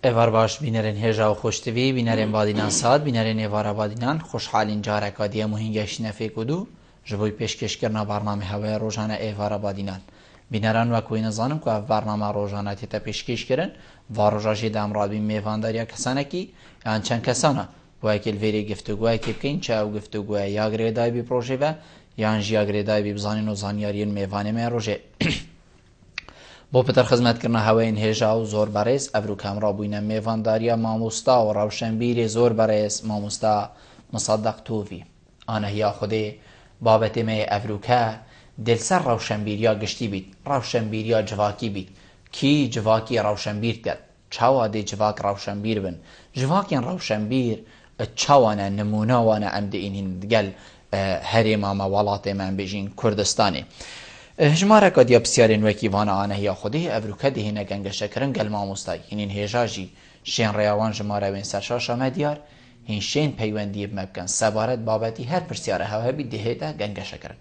ایوار باش بینرین هجا و خوشتوی بینرین بادینان ساد بینرین ایوارا بادینان خوشحالین جارکا دیه مهینگشت نفیک ودو جبوی پیشکش کرنا برنامه هوای روزانه ایوارا بادینان بینران و کوی نزانم که برنامه روزانه تیتا پیشکش کرن و روزاجی دامراد بین میوانداریا کسانه کی یان چند کسانه و اکل ویری گفتگوهای که بکن چه او گفتگوهای یا گریدای بی پروژه و یان جیا گریدای بی بزانین و زانیارین میوانه می روزه بۆ پتر خزمەتکردنە هەوەین هێژا و زۆر بەڕێز ئەڤروکام ڕابووینە میێڤانداریە مامۆستا و ڕەوشەمبیری زۆر بەڕێز مامۆستا مصدق تۆڤی ئانە هیا خودێ بابەتێ مێ ئەڤروکە دلسەر ڕەوشەمبیریا گشتی بیت ڕەوشەمبیریا جواکی بیت کی جواکی ڕەوشەمبیر کرد چاوا دێ جواک ڕەوشەمبیر بن جواکیان ڕەوشەمبیر چاوانە نمونەوانە ئەم دئینین دگەل هەرێمامە وڵاتێمان بێژین کوردستانێ هجمارە کدیا بسیارین وکی وان آنه یا خودی ابروکه دهینه گنگ شکرن گل ماموستای هینین هجاجی شین ریاوان جماره وین سرشاش مدیار هین شین پیوندی مبکن سبارت بابتی هر پرسیاره هوا بی دهیده گنگ شکرن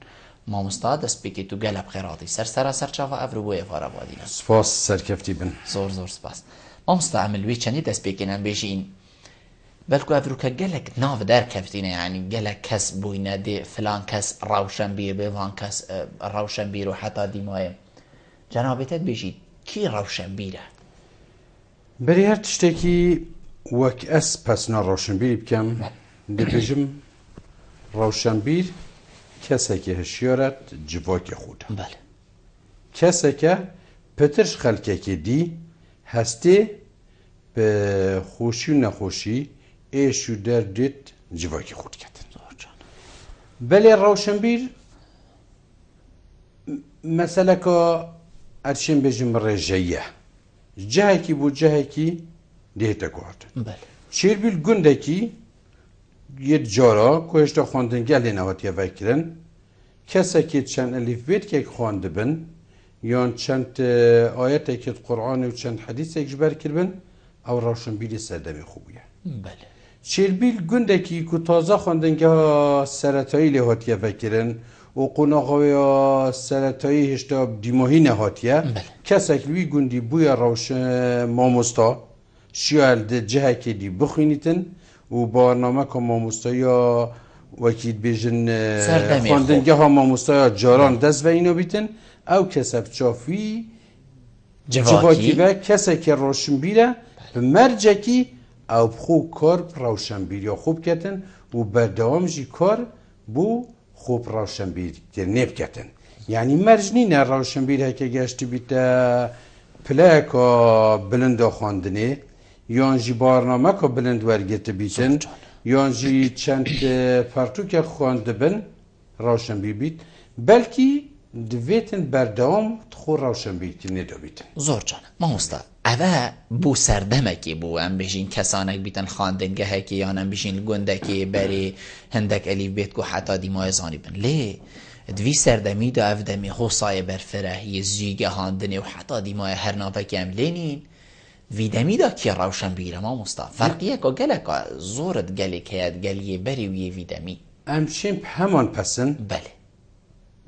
ماموستا دست بکی تو گل بخیراتی سر چاوا ابروی افاره بادینه سپاس سرکفتی بن زور سپاس ماموستا عملوی چنی دست بکنن بیشین بلکو افروکا گلک ناف در کفتینه یعنی گلک کس بوینه دی فلان کس روشنبیر به فلان کس روشنبیر و حتی دیمایه جنابتت بجید کی روشنبیره؟ بری هر تشتکی وک اس پسنا روشنبیری بکم دبیجم روشنبیر کسی که هشیارت جواک خود بله کسی که پترش خلکه که دی هسته به خوشی و نخوشی ایشو دردت جواکی خود کردن بله روشنبیر مثلا که ارشین بجم رجایه جهه کی بو جهه کی دیتا کوارد بله شیر بیل گنده کی یه جارا کوشتا خواندن گلی نواتیه وکرن کسی که چند الیف بیت که خوانده بن یا چند آیت که قرآن و چند حدیث اجبار کردن او روشنبیری سردمی خوبیه بله شیربیل گنده کی که تازه خوندن که سرطایی لحاتیه فکرن و قناقوی سرطایی هشتا دیماهی نهاتیه کسی که گندی بوی روش ماموستا شیال ده جهه که دی بخوینیتن و برنامه که ماموستا یا وکید بیجن خوندن که ها ماموستا یا جاران دست و اینو بیتن او کسب چافی جواکی و کسی که روشن بیره به مرجه کی او خوب کار روشنبیر یا خوب کردن و بردوام جی کار بو خوب روشنبیر نب کردن یعنی مرج نینه روشنبیر که گشتی بیتا پلاکا بلند خواندنه یان جی برنامه که بلند ورگت بیتن یان جی چند پرتو که خوانده بن روشنبیر بیت بلکی دویتن بردوام تخور روشنبیر که ندو بیتن زور جانه ماموستا اوه بو سردمه که بو ام بجین کسانک بیتن خواندنگه که یان ام بجین گنده که بری هندک الیف بیت که حتی دیمای زانی بن لی دوی سردمی دا افدمی حسای برفره زیگه هاندنی و حتی دیمای هر نافه که ام لینین ویدمی دا که روشن بیره ماموستا فرقیه که گله که زورت گلی که ید گلیه بری وی ویدمی امشیم همان پسن بله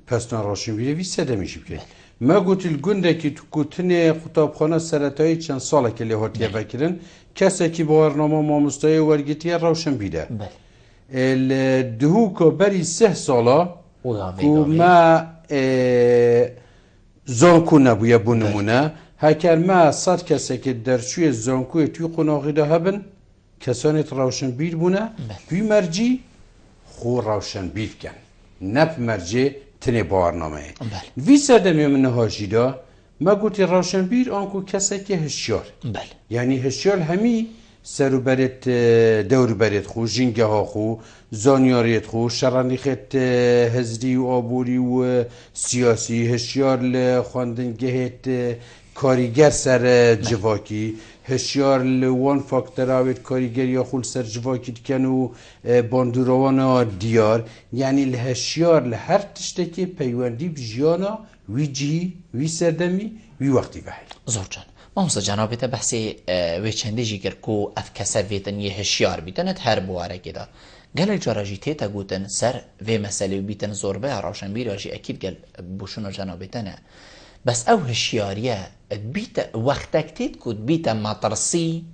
پسنا روشن بیره وی سردمیشی بکرد ما قلت الجندة كي تكوتني خطابخانة سرطاني چند ساله که لحاتیه وکرن کسی که برنامه ما مستوی ورگتیه روشن بیده الدهو که بری 3 ساله که ما زانکو نبویه بونمونه هکر ما 100 کسی که درچوی زانکوی توی قناغی ده هبن کسانت روشن بیر بونه توی مرجی خو روشن بیر کن نب مرجی تنه برنامه وی سردمی من نهاجی دا ما گوتی روشنبیر آنکو کسی که هشیار یعنی هشیار همی سرو برد دور برد خو جنگه ها خو زانیاریت خو شرانیخت هزری و آبوری و سیاسی هشیار لخواندنگهت کاریگر سر جواکی هشیار لوان فاکتر آوید کاریگر یا خول سر جواکی دکن و باندوروان دیار یعنی الهشیار لهر تشتکی پیوندی بجیانا وی جی وی سردمی وی وقتی وحید زور جان ماموستا جنابت بحثی وی چنده جیگر کو اف کسر ویتن یه هشیار بیتنت هر بواره که دا گل جاراجی تیتا گوتن سر وی مسئله بیتن زوربه روشن بیراجی اکید گل بوشون و جنابتنه بس او هشیاریه بیت وقتک تید کود بیت مطرسی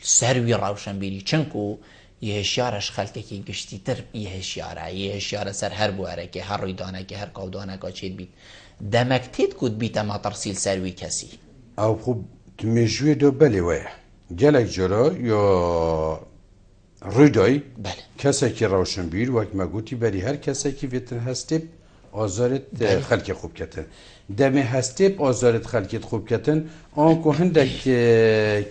سەروی ڕاوشەمبیری چنکو یهشیارش خەلکێکی گشتیتر یهشیارە سەر هەر بوارێکی هەر ڕوویدانێکی هەر کاودانێکا چێت بیت دەمەک تێت کوت بیتە ماتەرسیل سەروی کەسی ئەو خوب مێژوێ دۆ بەلێ وەیە gelek jara ya rûdayî kesekî rawşenbîr wek me gotî berî her kesekî vêtin hestêp azaret xelkê xwe biketin. Demê hestêp azaret xelkê xwe biketin an ku hindek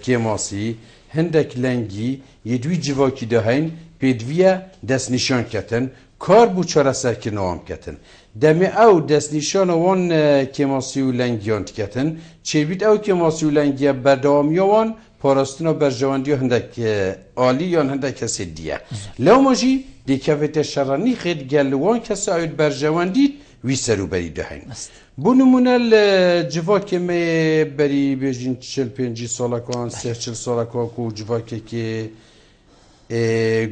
kêmasî hindek lengî yê dûî civakî de heyn pêdiviye destnîşan ketin kar bû çareserkirina wan biketin. Demê ew destnîşana wan kêmasî û lengiyan diketin çêbît ew kêmasî û lengiya berdewamiya wan parastina berjewandiya hindek alî yan hindek kesê diye. Lewma jî dêkevête şeranî xêt gel li wan kese ew berjewandî wî serûberî diheyn. Bu nimûne li civakê me berî bêjin 45 salakan 40 salakan ku civakekê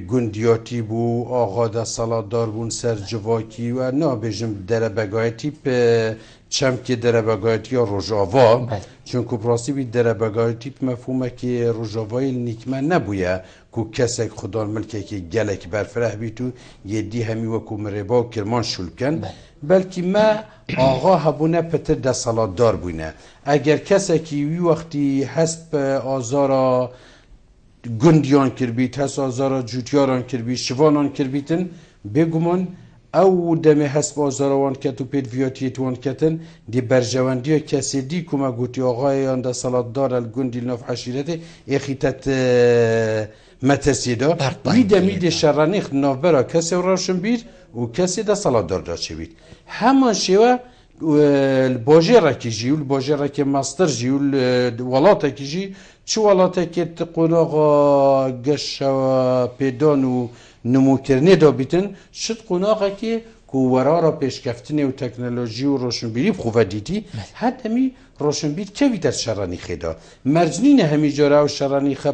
gundiyatî bû axa de salatdar bûn ser civakî we nabêjim derebegayetî çemkê derebegayetiya rojava çunku pirasî wî derebegayetî mefhûmekê rojavayê nîkme nebûye ku kesek xudan milkekê gelek berfireh bît û yêdî hemî wekû mirêba û kirman şûlken belkî me axa hebûne pitir de salatdar bûne eger kesekî wî wextî hest bi azara gundiyan kirbît hest azara cûtyaran kirbît şivanan kirbîtin bêguman ew demê hest bi azara wan ket û pêdiviyatiyê wan ketin dê berjewendiya kesê dî ku me gotî axayan de salatdar el gundî nav heşîretê êxîtet metesê da wî demî dê şeranî navbera kesê rawşenbîr û kesê de salatdar da çêbît. Heman şêwe bajêrekî jî û bajêrekê master jî û welatekî jî çi welatekê ti qonaxa geşa pêdan û nimûkirinê da bîtin şit qonaxekê ku werara pêşkeftinê û teknolojî û roşnbîrî bi xwe vedîtî her demî roşnbîr kevî der şeranî xê da. Mercinîne hemî cara ew şeranî xe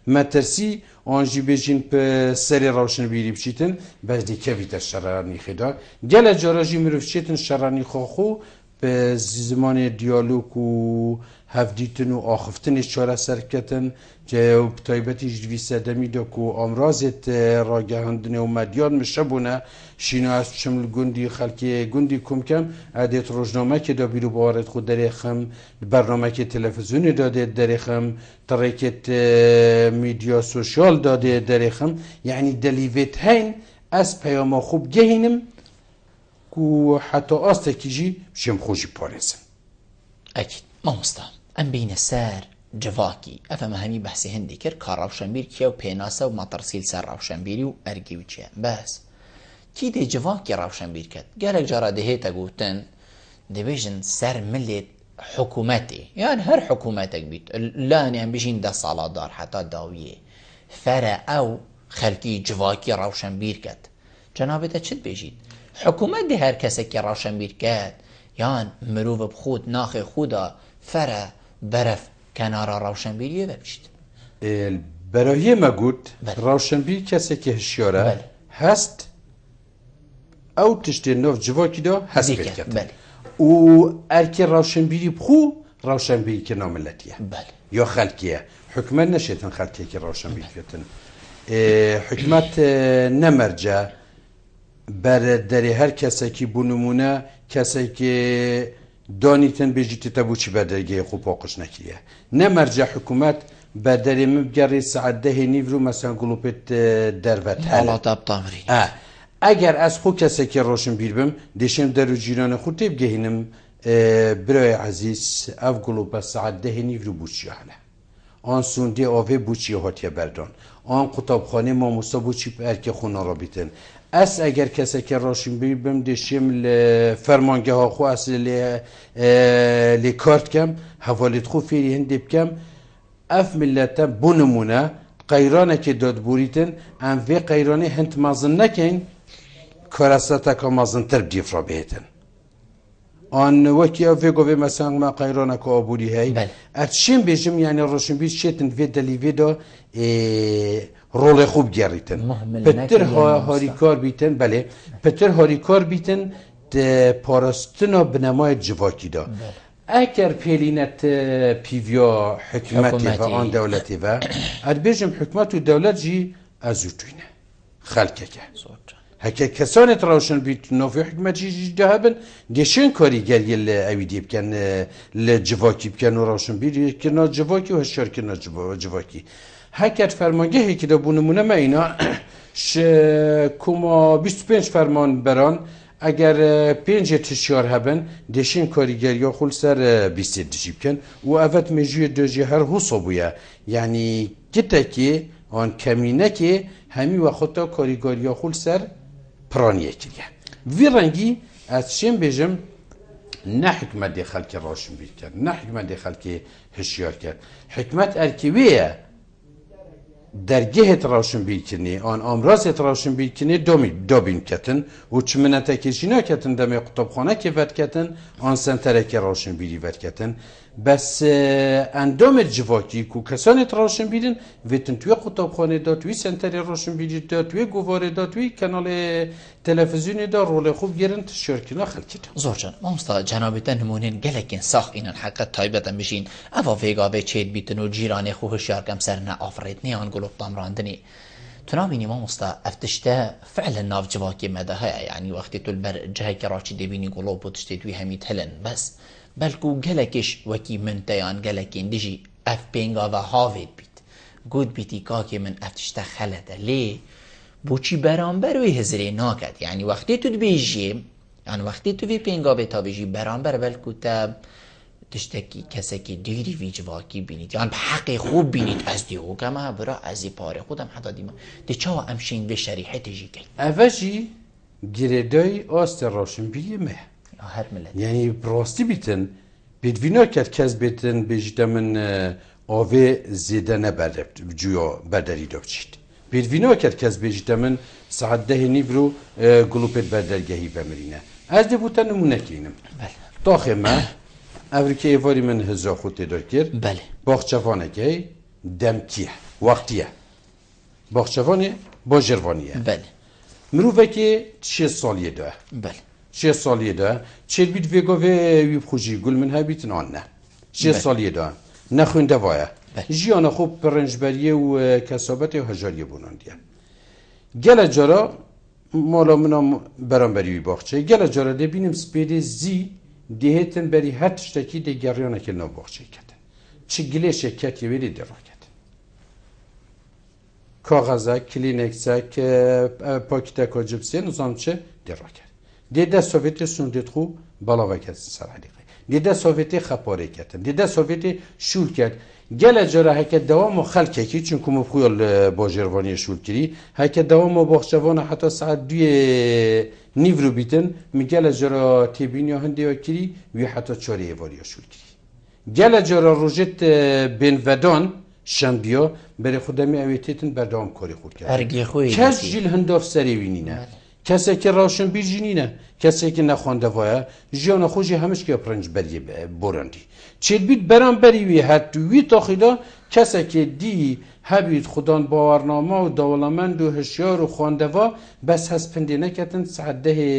metirsî an jî bêjin pi serê rawşenbîrî biçîtin bez dê kevî der şeranî xê da. Gelek cara jî mirov çêtin şeranî xwe xwe bi zimanê diyalog û hevdîtin û axiftinê çareser ketin bi taybetî ji vî sedemî de ku amrazê ragihandinê û medyan mişebûne şîna ez biçim li gundî xelkê gundî kumkem edêt rojnamekê de bîr û bawaret xwe derêxim bernamekê televizyonê de dê derêxim tirêkê mîdya sosyal da dê derêxim yanî delîvêt heyn ez peyama xwe bigehînim ku heta astekî jî bişêm xwe jî parêzim. Ekîd mamosta em bîne ser civakî ev me hemî behsê hindî kir ka rawşenbîr kiye û pênase û matersîl ser rawşenbîrî û ergî wî çi ye bes kî dê civakê rawşenbîr ket gelek cara dihête gotin dibêjin ser milê hikûmetê yani her hikûmetek bît lanê em bijîn de saladar heta dawiyê fere ew xelkî civakî rawşenbîr ket cenabê te çi dibêjît hikûmet dê her kesekî rawşenbîr ket yan mirov bi xwe naxê xwe da fere beref kenara rawşenbîriyê vebişt. Berahiyê me got rawşenbîr kesekî hişyar e hest ew tiştê nav civakî da hest pê ket û erkê rawşenbîrî bi xwe rawşenbîrîkirina milletî ye ya xelkî ye hikûmet neşêtin xelkekî rawşenbîr ketin hikûmet nemerce ber derê her kesekî bû nimûne kesekî danîtin bêjî te bû çi berdergehê xwe paqij nekiriye nemerce hikûmet berderê min bigerî saet dehê nîv rû mesela gulopê dervet hele eger ez xwe kesekî rawşenbîr bim dêşem der û cîranê xwe tê bigehînim birayê ezîz ev gulop saet dehê nîv rû bû çiye hele an sûndê avê bû çiye hatiye berdan an qutabxanê mamosta bû çî erkê xwe narabîtin ez eger kesekê rawşenbîr bim dêşêm li fermangeha xwe ez lê kar dikem hevalê xwe fêrî hindê bikem ev millete bû nimûne qeyranekê dadborîtin em vê qeyranê hind mezin nekin karaseteka mezintir bi dîvra bihêtin an wekî ev vê govê mesela me qeyraneka aborî hey ez çêm bêjim yani rawşenbîr çêtin vê delîvê da rolê xwe bigerîtin pitir harîkar bîtin belê pitir harîkar bîtin di parastina binemayê civakî da اگر پێلینەت پیڤیا حکومەتی و حکومەتی. آن دەوڵەتی و ئەدبێژم حکومەت و دەوڵەت جی ئەزووتوینە خەڵکەکە هەکە کەسانێت ڕەوشن بیت نۆفی حکومەتیژی دەهەبن دێشێن کاریگەریە لە ئەوی دێ بکەن لە جڤاکی بکەن و ڕەوشن بیرکردنا جڤاکی و هەشارکردنا جڤاکی هەکەت فەرمانگەهێکی دەبوو نمونەمە ئینا کوما 25 فەرمان بەران ئەگەر پێنجێ تشیار هەبن دێشێن کاریگەریە خول سەر 20 دژی بکەن و ئەڤەت مێژویە دۆژی هەر هوسۆ بووە یعنی گتێکی آن کەمینەکێ هەمی وەخۆتا کاریگەریە خول سەر پرانیە کردە وی ڕەنگی ئەس شێم بێژم نە حکومەت دێ خەڵکی ڕۆشن بیر کرد نە حکومەت دێ خەڵکی هشیار کرد حکومەت ئەرکیوەیە دەرگەهێت ڕەوشن بیرکردنی ئان ئامرازێت ڕەوشن بیرکردنی دۆبین کەتن و چمنەتەکێکی ناکەتن دەمێ قوتابخانەکی ڤەرکەتن ئان سەنتەرێکی ڕەوشن بیری ڤەرکەتن بەس ئەندۆمێت جڤاکی و کەسانێت ڕەوشن بیرن وێتن توێ قوتابخانێدا توی سەنتەری ڕەوشن بیریدا توێ گوڤارێدا توی کەناڵێ تەلەڤیزیۆنێدا ڕۆڵێ خوب گێرن تشارکردنا خەڵکیدا زۆرجان مامۆستا جەنابێتە نمونێن گەلێکین ساخینن حەقە تایبەتە بژین ئەڤە ڤێگابێ چێت بیتن و جیرانێ خو هشیارکەم سەرنە ئافرێتنیان گوڵۆب تامڕاندنی تنابینی مامۆستا ئەفتشتە فعلا ناو جواکی مەدە هەیە یعنی وەختی تو بەر جەهێکی ڕاچی دەبینی گوڵۆب و تشتێ توی هەمیت هەلن بەس بەلکو گەلێکیش وەکی منتەیان گەلێکین دژی ئەف پێنگاوە هاوێت بیت گوت بیتی کاکی من ئەفتشتە خەلەتە لێ بۆچی بەرامبەر وی هزرێ ناکەت یعنی وەختی تو دبێژی یعنی وەختی تو وی پێنگاوێ تا بێژی بەرامبەر بەلکو تە تشتێکی کەسێکی دیری وی جواکی بینیت یان بە حەقی خوب بینیت ئەس دیۆکەمە برا ئەزی پارێ خودم حتا دیمە دێ چاوە ئەم شین بێ شەریحەتێژی کەی ئەڤەژی گرێدای ئاستە ڕەوشنبیری مە هەر ملت یعنی ڕاستی بیتن بێدڤینا کرد کەس بێتن بێژیتە من ئاوێ زێدە نەبەرێت جویا بەردەریدا بچیت بێدڤینا کرد کەس بێژیتە من سەعەت دەهێ نیڤر و گڵوپێت بەردەرگەهی بەمرینە ئەس دەبووتە نمونەکەینم تاخێمە ئەڤریکە ئێڤاری من هزا خۆ تێدا کرد بەلێ باخچەڤانەکەی دەمکیە وەختیە باخچەڤانێ بۆ ژێرڤانیە بەلێ مرۆڤێکی 6 ساڵیەدا بەلێ 6 ساڵیەدا چێت بیت vێگۆڤێ وی بخوژی گول من هەبیتن ئان نە 6 ساڵیەدا نەخوێندە وایە ژیانە خۆ پڕنجبەریە و کەسابەتێ و هەژاریە بووناندیە گەلە جارە ماڵا منام بەرامبەری وی باخچەی گەلە جارە دەبینم سپێدێ زی دێهێتن بەری هەر تشتێکی دەگەڕیانەکە ناو باخچەی کەتن چ گلێشێک کەتیە وێری دەڕاکەتن کاغەزە کلینێکسەک پاکیتەکە جبسێ نزانم چه دەڕاکەت دێدە سۆڤێتی سوندێت خو بەڵاوەکەتن سەر حەلیقی دێدە سۆڤێتی خەپارێکەتن دێدە سۆڤێتی شول کرد گەلە جۆرە هەکە دەوام و خەلکێکی چونکو مفخویل بۆ ژێرڤانیە شولکردی هەکە دەوام و باخچەڤانە حتا سەعەت دوێ نیڤرو بیتن میگەلە جۆرە تێبینیا هەندێوە کردی وی حتا چۆرە ئێڤاریە شولکردی گەلە جۆرە ڕۆژێت بێنڤەدان شەمبیۆ بەرێ خودەمی ئەوێتێتن بەردەوام کۆری خود کرد هەرگێ خۆی کەس ژیل هەنداف سەرێوینینە کەسێکی ڕەوشن بیرژینینە کەسێکی نەخواندەڤایە ژیانە خۆشی هەمشکێ پرنج بەریە بۆرەندی چێت بیت بەرامبەری وی هەتووی تاخیدا کەسێکی دی هەبیت خودان باوەڕنامە و دەوڵەمەند و هشیار و خواندەڤا بەس هەست نەکەتن سەعەت دەهێ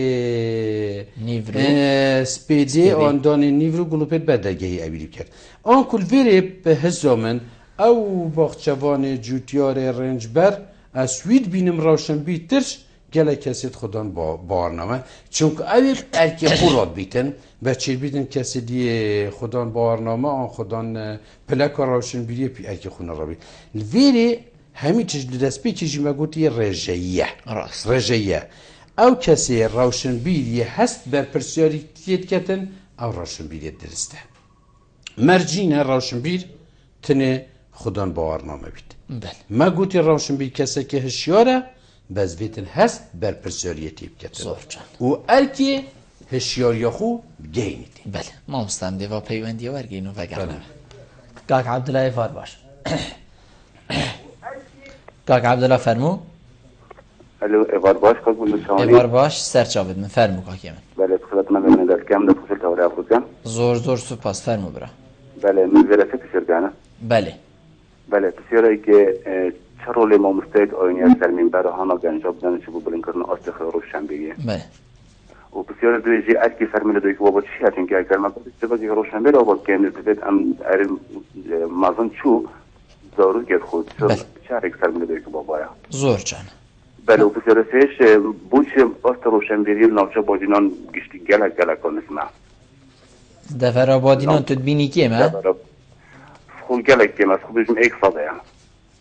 سپێدێ ئاندانێ نیڤر و گوڵوپێت بەردەرگەهی ئەویری کرد ئان کولڤێرێ بە هەزا من ئەو باخچەڤانێ جووتیارێ ڕێنجبەر ئەسوید بینم ڕەوشن بیترش گەلە کەسێت خودان باوەڕنامە چونکە ئەوێ ئەرکی خوڕات بیتن بە چێ بیتن کەسی دیێ خودان باوەڕنامە ئان خودان پلەکە ڕەوشن بیریە پی ئەرکی خونە ڕەبی لڤێرێ هەمی تش دەستپێکیژی مەگوتی ڕێژەیە ڕێژەیە ئەو کەسێ ڕەوشن بیریە هەست بەر پرسیاری تێتکەتن ئەو ڕەوشن بیرێت درستە مەرجینە ڕەوشن بیر تنێ خودان باوەڕنامە بیت مەگوتی ڕەوشن بیر کەسێکی هشیارە بەزبێتن هەست بەر پرسیارەتی بکەتن و ئەرکێ هشیاریە خو بگەینیتی بەلێ مامۆستام دێڤا پەیوەندیە وەرگین و ڤەگەڕنەوە کاک عەبدوڵای ئێڤار باش کاک عەبدوڵا فەرموو الو ئێڤار باش ئێڤار باش سەرچاوت من فەرموو کاکی من بەلێ خزمەتمە بێنەدەستکەم لە پشت هەورا بکەم زۆر سوپاس فەرموو برا بەلێ من ڤێرەکە پشرگانە بەلێ بەلێ پرسیارێکی چه ڕۆڵێ مامۆستایەک ئاینیە سەر مینبەرە هەنا گەنجا بدەن چ بۆ بڵینکردن ئاستێخە ڕۆژشەمبێیە و بسیار درجه اکی فرمین دوی که بابا چی هستین که اگر من بسیار روشن بیل آباد که نزدید ام مازن چو ضرور گرد خود چهار یک فرمین دوی که بابا زور جان بله و بسیار سیش بوش باست روشن بیری نوچه بادینان گشتی گلک کنست ما دفر آبادینان تو بینی کیمه؟ خون گلک کیمه از خوبشم ایک ساده هم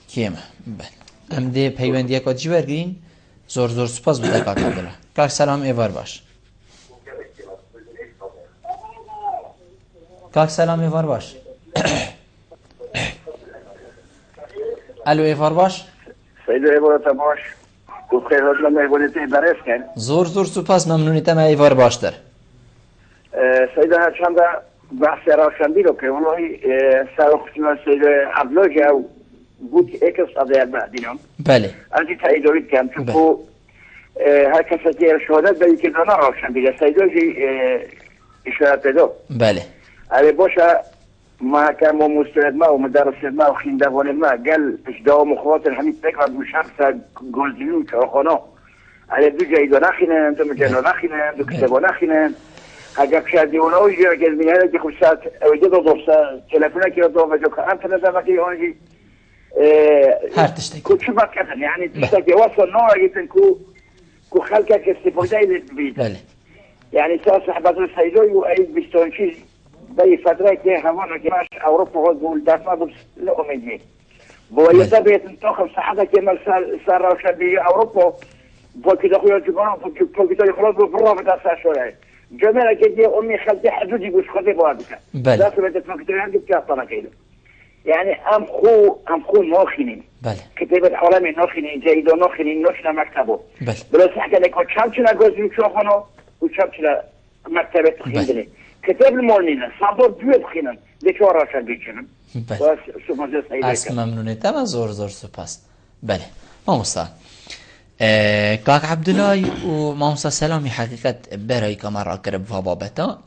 کیمه بله ام ده پیوندی اکا جی برگرین زور سپاس بوده کاک عبدالله کاک سلام ایوار باش کاک سلام ایوار باش الو ایوار باش سید ایوار باش بخیر حضرت مهبونیتی برس کن زور سپاس ممنونیتم ایوار باش در سید هرچند بحث روشنبی رو که اونهایی سرخشنا سید عبدالله جو بود یک صده بعدینم بله ازی تاییدوید کم چون هر کسی که شهادت به یکی دانا روشنبی سیدوی اشارت دو بله علی باشه محکم و مستند ما و مدرس ما و خیندوان ما گل اشداء مخاطر همین فکر و شخص گلزیون کارخانه علی دو جایدو نخینن دو مجلو نخینن دو کتابو نخینن اگر کشد دیونا و جیر گل مینه که خوش ساعت اویده دو دوستا تلفونه که دو وجه که انترنت هم که آنجی هر تشتکی کچو بات کردن یعنی تشتکی واسه نوع گیتن کو خلقه که استفاده ایدید بید بله یعنی ساس صحبت سیدوی و اید بیستانچیز بای فتره که همانه که ماش اوروپا خود بول دفعه بس لأمیدی بولیتا بیت انتاخب صحبه که مال سر روشن بی اوروپا با که دخوی جبانان با که دخوی خلاص بفرا بتا ساشوره جمعه که دی امی خلطی حدودی بوش خودی باید بکن بله داخل بیت فکتوری هم که اطلاع کهیدو یعنی ام خو ناخینین بله کتابت حرمی ناخینین جایدو ناخینین نوشنا مکتبو بله بلا سحکه نکو چمچنا گوزیو چوخانو و چمچنا مکتبت خیندنی کتاب المولنين صابور بيو بخينا ليش ورا شان بيجنن بله شوف ما جالس از ممنونیتم از زور سپاس بله ماموستا کاک عبدالله و ماموستا سلامی حقیقت برای که مرا کرب و بابتا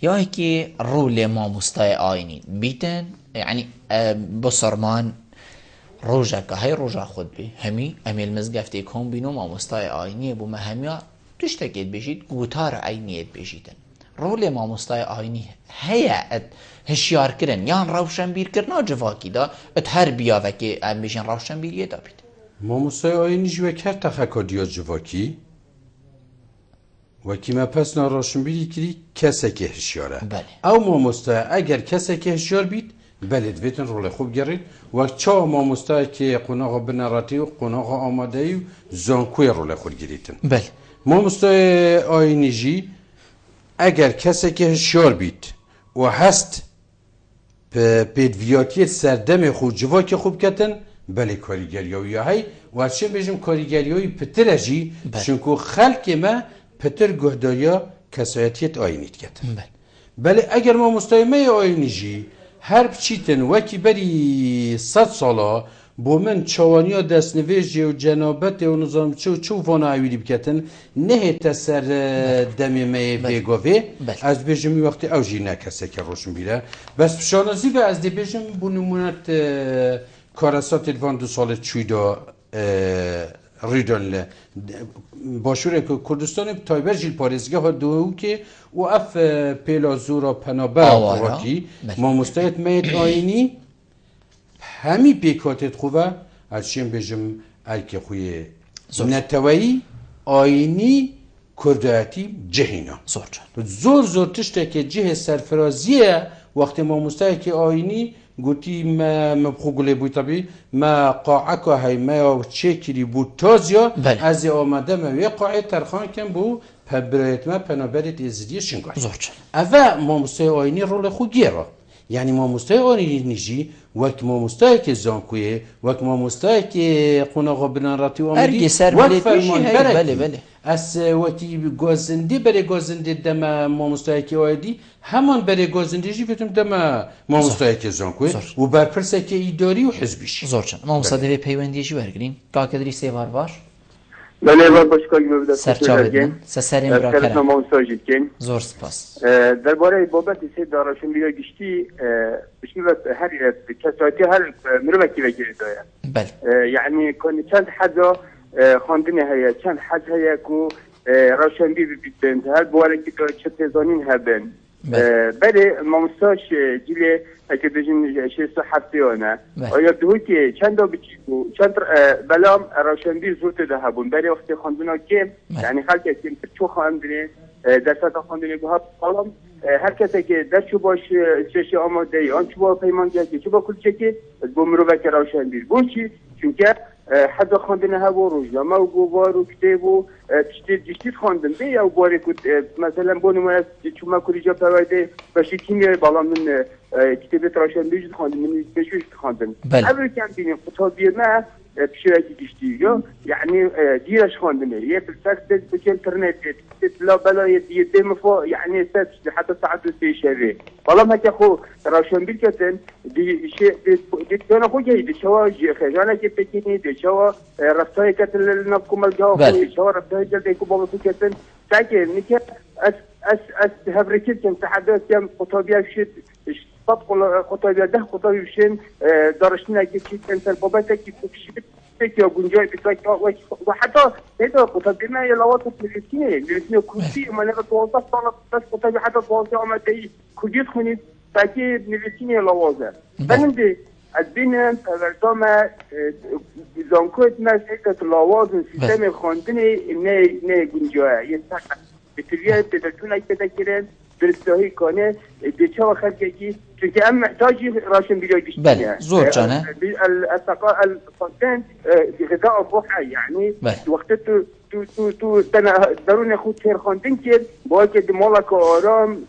یا که رول ماموستای آینی بیتن یعنی بسرمان روژا که های روژا خود بی همی امیل مزگفتی کن بینو ماموستای آینی بو مهمیا تشتکید بشید گوتار عینیت بشیدن رول ماموستای آینی هیا هشیار کردن یان روشن بیر کردن جواکی دا ات هر بیا و که ام بشین روشن بیریه دا بید ماموستای آینی جوه کرد تخکا دیا جواکی و که ما پس ناراشن بیری کردی کسی که هشیاره بله او ماموستای اگر کسی که هشیار بید بله دویتن رول خوب گرید و چا ماموستای که قناغا بناراتی و قناغا آماده و زانکوی رول خود گریتن بله ماموستای آینی جی اگر کسی که هشیار بید و هست پیدویاتی سردم خود جوا که خوب کتن بله کاریگری هایی های و چه بجم کاریگری های پتر جی چونکو خلق ما پتر گهداریا کسایتیت آینیت کتن بله اگر ما مستایمه آینی جی هر بچیتن وکی بری 100 سالا بو من چوانیا دستنویجی و جنابت و نظام چو وانا اویلی بکتن نه تسر دمی می بیگاوه از بجمی وقتی اوجی نکسه که روشن بیره بس شانازی به از دی بجم بو نمونت کارسات الوان 2 سال چویدا ریدان باشور کردستان تایبر جیل پارزگه ها دو که و اف پیلا زورا پنابر آواکی ما مستعد مید آینی همی پیکاتت خوبه از چیم بجم الکه خوی نتوایی آینی کردایتی جهینا زور تشته که جه سرفرازیه وقتی ما مستعد که آینی گوتی ما مبخو گله بوی طبی ما قاعکا های ما چکری بود تازیا از آمده ما وی قاعد ترخان کن بو پبرایت ما پنابرت ازدیه شنگاه اوه ما مستعد آینی رول خود گیره یعنی ما مستعد آینی نیجی وقت ما مستعد که زانکویه وقت ما مستعد که قناغا بنان راتی و آمدی وقت فرمان برکی از وقتی گازنده برای گازنده دم ما مستعد که آیدی همان برای گازنده جی فتم دم ما مستعد که زانکویه و برپرسه که ایداری و حزبیش زورچن ما مصادفه پیوندیشی برگرین که کدری سیوار باش بله وار باش کاری بوده سرچاوید سسرین برا کرد ما مساجد کن زور سپاس درباره بابت سه داراشون بیا گشتی بشی و هر کساتی هر مروکی وگیری داره بله یعنی کنی چند حدا خواندنی هیا چند حد هیا کو روشنبیر بیتند هر بواره که چه تزانین هبن بله مامستاش جیل اگه بجین شیء صحتی آنه آیا دوی که چند تا بچیکو چند بلام روشنبیر زورت ده هبون بله وقتی خواندنا که یعنی خالق که چو خواندنه درست خواندنه به حالم هر کسی که در چو باش چش آماده ای آن چو با پیمان که چو با کل چکی بمرو بک روشنبیر بوچی چون که حد خواندن ها و روزنامه و گوار و کتاب و تشتیت خواندن به یا باره کد مثلا بونم چون ما کلیجا پرایده باشی کیمی بالا من کتاب روشنبیر خواندم من بهش خواندم اول کم بینیم خطابی ما بشوية تشتيجو يعني ديرش خواندنه هي في الفاكت بالانترنت لا بلا يتم فوق يعني حتى ساعات السيشري والله ما تاخو روشنبيل كتن دي شيء دي كان اخو جيد شوا خجانه كتكيني دي شوا رفتاي كتل نفكم الجو شوا رفتاي جلد كوبا كتن ساكن نكا اس هبركت كم تحدث كم خطابيه شيء طبق خطابيه ده خطابيه بشين درشنا كيف انت البابات كيف فكرة جنجاي بتاعك وحتى هذا خطابيه ما يلوات الفلسطينيين كوسي ما نقدر توصف طلب بس خطابيه حتى توصف عملتي كوديت خني تاكيد فلسطيني لوازم بنندي الدين فرتما زانكوت ما سكت لوازم سيستم خواندني نه جنجاي يستحق بتريا تدتون كده كده درستهایی کنه دیچه و خلقی چونکه هم محتاجی راشن بیایی بیشتر بله زور جانه الفانتين غذاء الروحي يعني وقت تو درون خود خير خواندن كده باید مالك آرام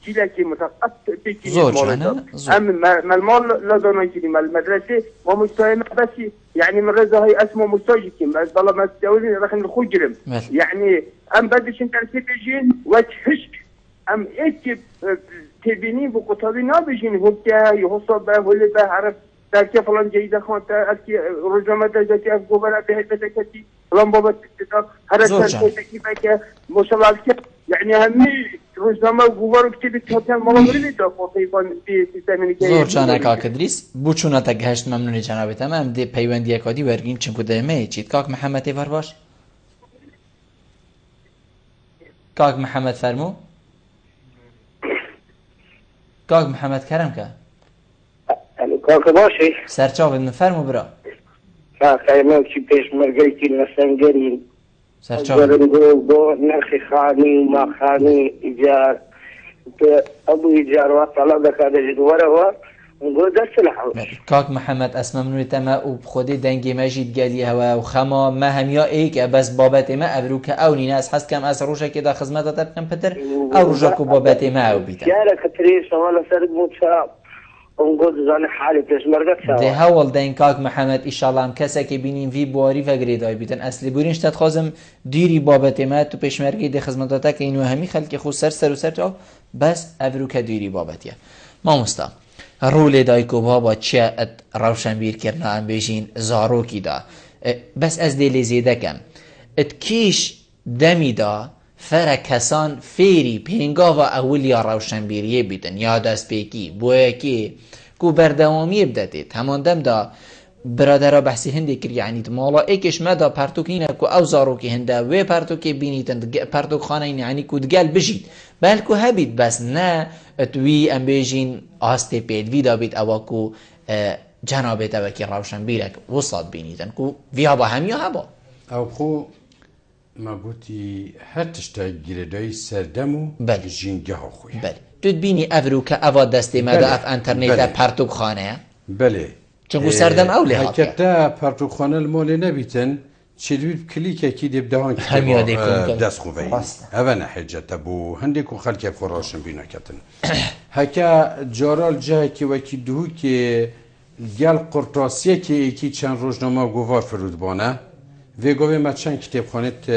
جيلك متقط بكي زور جانه اما المال لا دانا كده المدرسة ومستوى بس يعني من رزا هاي اسمه مستوى كده بس والله ما تستوي رخن الخوج جرم يعني ام بدش انت تسيبجين وتحشك ام ايك تبيني بقطابي نابجين هوكا يحصب ولا بعرف تركي فلان جيدة خانت أكيد رجما تجاتي أفقوبنا بهتكتي فلان بابا تكتب هذا تركي بك ما شاء الله يعني همي رجما وجوار كتير تحطين ملامري تفاصيل في سيستم زور جانا كاك إدريس بوچونا تجهشت ممنونی جناب تمام دی پیوندی کادی ورگین چون کده می چید کاک محمد ایوارباش کاک محمد فرمو کاک محمد کرم که کاک باشی سرچاو من فرمو برا خیلی چی پیش مرگی که نسنگرین سرچاو با نرخی خانی و ما خانی ایجار ابو ایجار و طلب دکاده جدواره و نقول درس الحوش کاک محمد اسم منوی تما و خودی دنگی مجید گلی هوا و خما ما هم یا ایک بس بابت ما ابرو که او ناس حس کم از روشه که دا خدمت تبقم پتر او روشه کو بابت ما او بیتن جاله کتری سوال سر موچا نقول زان حالي پیش مرگت ده هول دین کاک محمد ان شاء الله هم کسا که بینیم وی بواری و گریدای بیتن اصلی بورینش تد خازم دیری بابت ما تو پیش مرگی ده خدمت که اینو همی خلق خو سر و سر بس ابرو که دیری بابتیه ما مستا رول دایکو بابا چه روشنبیر کرنا ام بیشین زاروکی دا بس از دلی زیده کم ات کیش دمی دا فر کسان فیری پینگا و اولیا روشنبیریه بیتن یا دست پیکی بویا کی کو بردوامی بدتید همان دم دا برادرها بحثی هنده کر یعنی مالا ایکش مدا پرتوکینه کو او زاروکی هنده و پرتوکی بینیتن پرتوک خانه یعنی کو دگل بجید بلکو هبید بس نه اتوی ام بیجین آسته پید ویدا بید اواکو جنابه وکی روشنبیرک وصاد بینیتن کو ویا با هم یا هبا او خو ما گوتی هر تشتا گیردای سردمو جینگه ها خوی بله تو بینی افرو که اوا دسته مدا اف انترنت پرتوک خانه بله چون سردم اولی ها حکتا پرتوک خانه المالی نبیتن چلوید کلیک کی دب دهان که دست خوبه اوه نه حجت بو هنده کو خلک فراشن بینا کتن هکا جارال جه که وکی دهو که گل قرطاسیه که ایکی چند روزنامه گوار فرود بانه و گوه ما چند کتاب خانت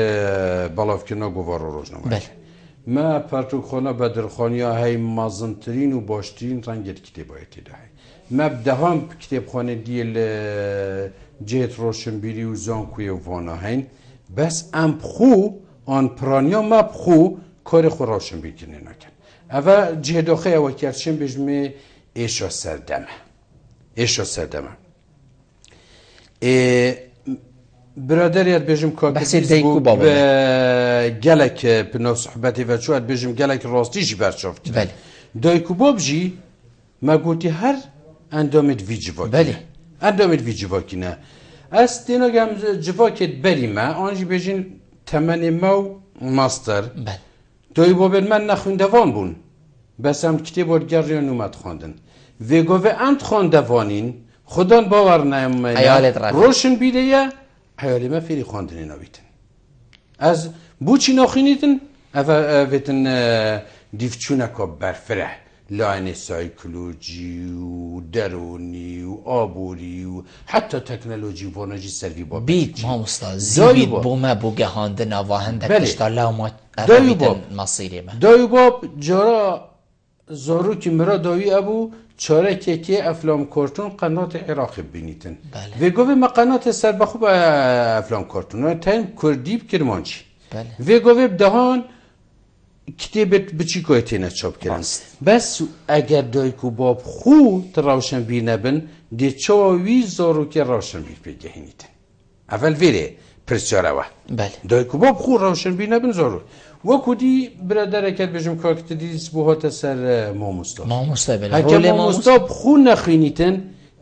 بالاف کنا گوار روزنامه بله ما پرتوک خانه بدرخانی های مازنترین و باشترین رنگت کتاب هایتی ده ما بدهم کتاب خانه دیل جهت روشنبیری و زانکوی و وانا هین بس ام بخو آن پرانیا ما بخو کار خو روشنبیری کنه نکن اول جهت آخه او کرچن بجمه ایشا سردمه برادریت بجم بحث کاکتیز دیکو بود بابا به گلک پناو صحبتی و چواد بجم گلک راستی جی برچاف کرد بله. دایکو باب جی ما گوتی هر اندامت وی جواکی بله. اندامت وی جواکی نه از دینا گم جواکت بری ما آنجی بجین تمنی ما و ماستر بله. دای باب من نخوندوان بون بس هم کتاب ورگریان اومد خواندن و گوه انت خواندوانین خودان باور ایالت نمیده رفت. روشن بیده یا حیالی ما فیری خواندنی نویتن از بوچی ناخینیتن اویتن دیفچونه که برفره لاین سایکلوژی و درونی و آبوری و حتی تکنولوژی و وانجی سروی با بیت ما مستاد زیبید بومه بو گهاندن آواهنده بله. کشتاله و ما دایو باب. مصیری ما دایو باب جارا زارو که مرا داوی ابو چاره که افلام کارتون قنات عراق بینیتن بله. و گوه ما قنات سر بخوب افلام کارتون و تایم کردیب کرمانچی بله. و گوه بدهان کتابت بچی که تینه چاپ کردن بس اگر دایکو باب خود روشن بیر نبن دی چاوی زارو که روشن بیر بگهینیتن اول ویره پرسیاره و بله. دایکو باب خود روشن بیر نبن زارو وەکو دی برادەرەکەت بێژم کاکتە دیس بۆ هاتە سەر مامۆستا هەکە مامۆستا خو نەخوێنیتن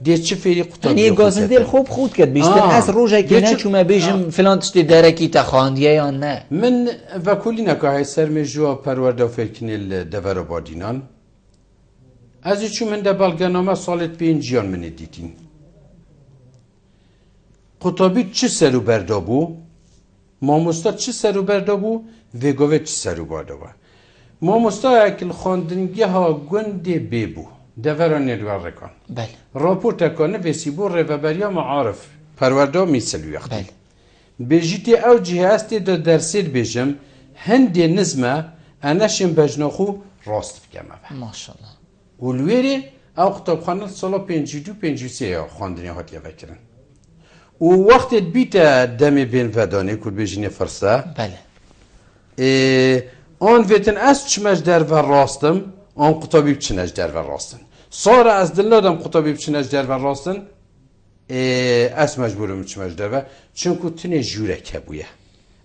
دێ چ فێری قوتابی گازندێر خۆب خود کرد بیشتر ئەس ڕۆژێکی نەچوومە بێژم فلان تشتی دەرەکی تەخاندیە یان نە من ڤەکولی نەکە سەر مێژووە پەروەردە و فێرکنێل دەڤەرە بادینان ئەزی چوو من دە بەڵگەنامە ساڵێت پێنجیان منێ دیتین قوتابی چ سەر و بەردا بوو مامۆستا چ سەر و بەردا بوو وێگۆڤێ چ سەر و بەردە بووە مامۆستایەکل خواندنگەها گوندێ بێبوو دەڤەرە نێروەڕێکان راپۆرتەکانە وێسی بۆ ڕێڤەبەریە مەعارف پەروەردە میسەلوێختی بێژیتێ ئەو جیهاستێ دە دەرسێت بێژم هەندێ نزمە ئەنەشم بەژنەخو ڕاست بکەمەوە ماشەڵڵا و لوێرێ ئەو قوتابخانە ساڵە 52-53 خواندنی هاتیەڤەکردن و وەختێت بیتە دەمێ بێن ڤەدانێ کورد بێژینێ فەرسە آن ویتن از چمش در و راستم آن قطابی بچنش در و راستن سارا از دل نادم قطابی بچنش در و راستن از مجبورم چمش در و چون که تنه جوره که بویه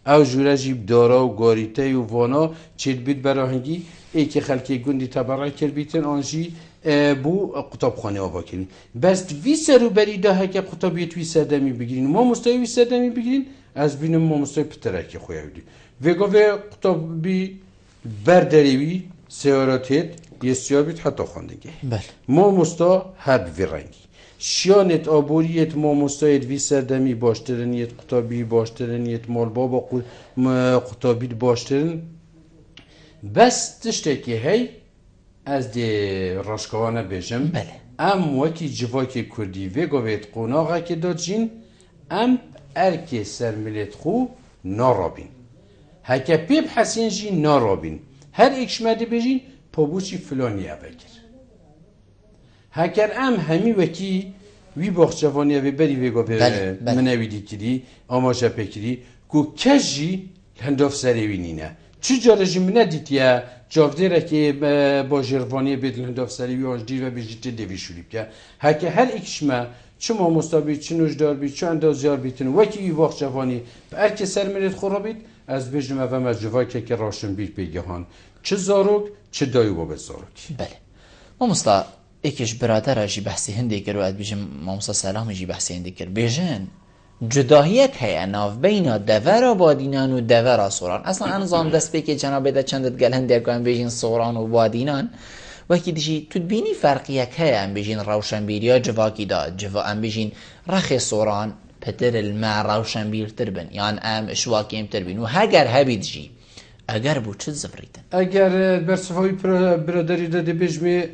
او جوره جیب دارا و گاریته و وانا چید بید براهنگی ای که خلکی گوندی تبرای کرد بیتن آنجی بو قطاب خانه آوا کردین بس وی سرو بری ده که قطابیت وی سردمی بگیرین ما مستوی وی سردمی بگیرین از بینم ما مستوی پترکی خویاوی وگوه قطابی برداریوی سیاراتیت یه سیابیت حتی خوندگه ما مستا هر وی رنگی شیانت آبوریت ما مستایت وی سردمی باشترنیت قطابی باشترنیت مال بابا قطابیت باشترن بس تشته که هی از دی راشکوانه بیشم ام وکی جواکی کردی وگوهت قناغه که داد جین ام ارکی سرملیت خو نارابین هکه پیب حسین جی نارابین هر اکشمده بجین پابوچی فلانی بکر هکر ام همی وکی وی باخچوانی وی بری ویگو منوی دی کری آماجه پکری که کش جی هنداف سریوی نینه چی جاره جی منه دیت یا جاودره که با جروانی بیدل هنداف سریوی آنج دیر و بیجیت دوی شوریب که هکه هر اکشمه چه ما مستابی چه نوشدار بید چه اندازیار بیتن وکی وی باخچوانی هر که سر منید خورابید از بجنم و مجوای که راشن بیت بگهان چه زاروک چه دایو باب زاروک بله ما مستا ایکش برادر جی بحثی هندی کرد و اد بیجم ما مستا سلام جی بحثی هندی کرد بیجن جداهیت هی ناف بین دور بادینان و دور سوران اصلا انظام دست به که جناب ده چندت گل هندی کن بیجن سوران و بادینان وکی دیجی تو بینی فرقیه که ام بیجین روشنبیریا جواکی داد جوا ام بیجین رخ سوران پتر الماء روشنبیر تربن یان ام اشواکی ام تربین و هگر هبید جی اگر بو چه زفریتن اگر برصفاوی برادری داده بجمه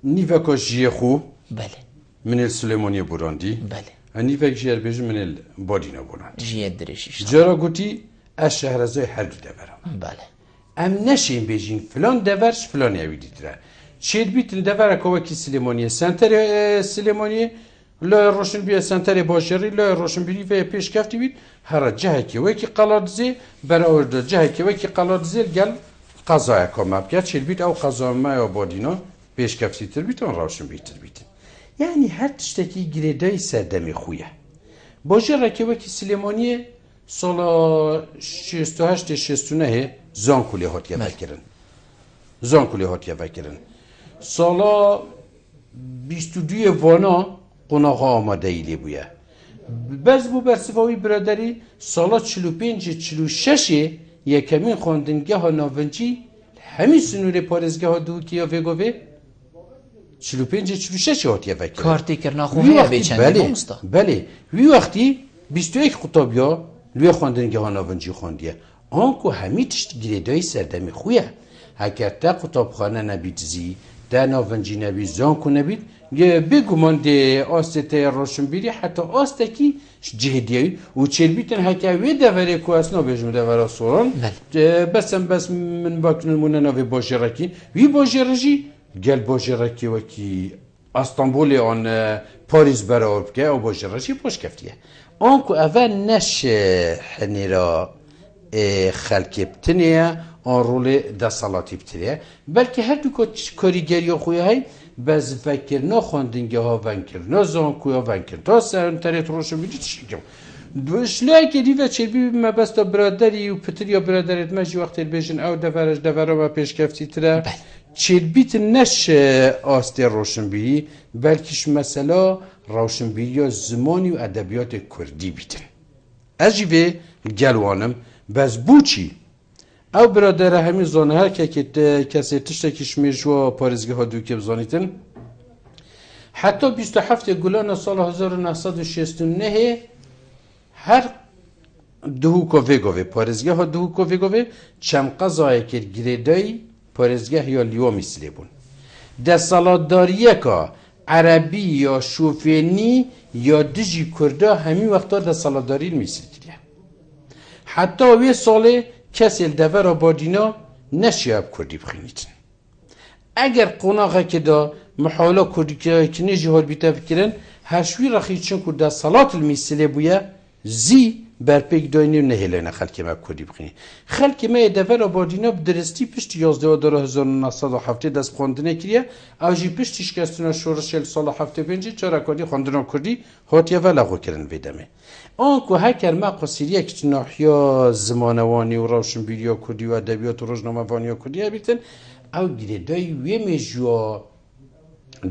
نیوکا جیه خو بله من السلیمانی براندی بله نیوک جیر بجم من البادینا براندی جیه درشیش جارا گوتی از شهرزای هر دو دورم بله ام نشین بجین فلان دورش فلان یویدی تره چید بیتن دور اکاوکی سلیمانی سنتر سلیمانی لا روشن بیا سنتر باشری لا روشن بیری و پیش کفتی بید هر جهه که وکی قلادزی برآورد جهه که وکی قلادزی گل قضای کام بکرد چیل بید او قضا ما یا بادینا پیش کفتی تر بید آن روشن بیتر بید یعنی هر تشتکی گریدای سردمی خویه باشه رکوکی سلیمانی سال 68 69 زانکولی هاتیه وکرن زانکولی هاتیه وکرن سالا 22 وانا قناغا آماده ایلی بویه بز بو برسفاوی برادری سالا 45 46 یکمین خواندنگه ها ناونجی همین سنور پارزگه ها دوکی ها وگوه 45 46 هاتیه وکرن کارتی کرنا خوبیه بیچنده بومستا بله وی وقتی 21 خطابیا لوی خواندنگه ها ناونجی خواندیه آنکو همی تشت گریدای سردمی خویه اگر تا خطابخانه نبید زی در ناونجی نبید زانکو نبید بگمان ده آسته روشنبیری حتی آسته کی جهدیایی و چل بیتن حتی وی دوره که اصنا بجمه دوره سوران بس من باکنن مونه ناوی باجرکی وی باجرکی گل باجرکی وکی استانبول آن پاریس برای بکه او باجرکی پاش کفتیه آنکو اول نش حنیرا خلکی بتنیه آن رول دستالاتی بتنیه بلکه هر دو کاریگری خویه های بز فکر نخواندنگه ها ونکر نزانکوی ها ونکر تا سرانتریت روشن بیدید شکم شلای که دیوه چلبی مبستا برادری و پتر یا برادرت مجی وقتی بیشن او دورا ما پیش کفتی تره چلبیت نش آسته روشنبیری بلکهش مثلا روشنبیری زمانی و ادبیات کردی بیتن از جیوه گلوانم بز بوچی او برادر همین زانه هر که کسی تشتکیش میشو پارزگه ها دوکی بزانیتن حتی 27 گلان سال 1969 هر دهوکو ویگوه پارزگه ها دهوکو ویگوه چم قضایه که گریدای پارزگه یا لیو میسلی بون ده سالاداریه که عربی یا شوفینی یا دجی کرده همین وقتا ده سالاداری میسلی حتی وی ساله کسی دور آبادینا نشیاب کردی بخینیتن اگر قناقه که دا محاوله کردی که نجی حال بیتا بکرن هشوی رخی چون که دا صلات المیسله بویا زی برپیک داینی و نهیلین خلکی ما کردی بخینی خلکی ما دور آبادینا بدرستی پشت 11 داره 1907 دست خواندنه کریه او جی پشتش کستونا شورشل سال 75 چرا کردی خواندنه کردی هاتیه و لغو کرن ویدمه آنکو هکر ما قصیریه که ناحیا زمانوانی و روشنبیری کردی و ادبیات و روزنامه‌وانی کردی بیتن او گریدای وی میجوا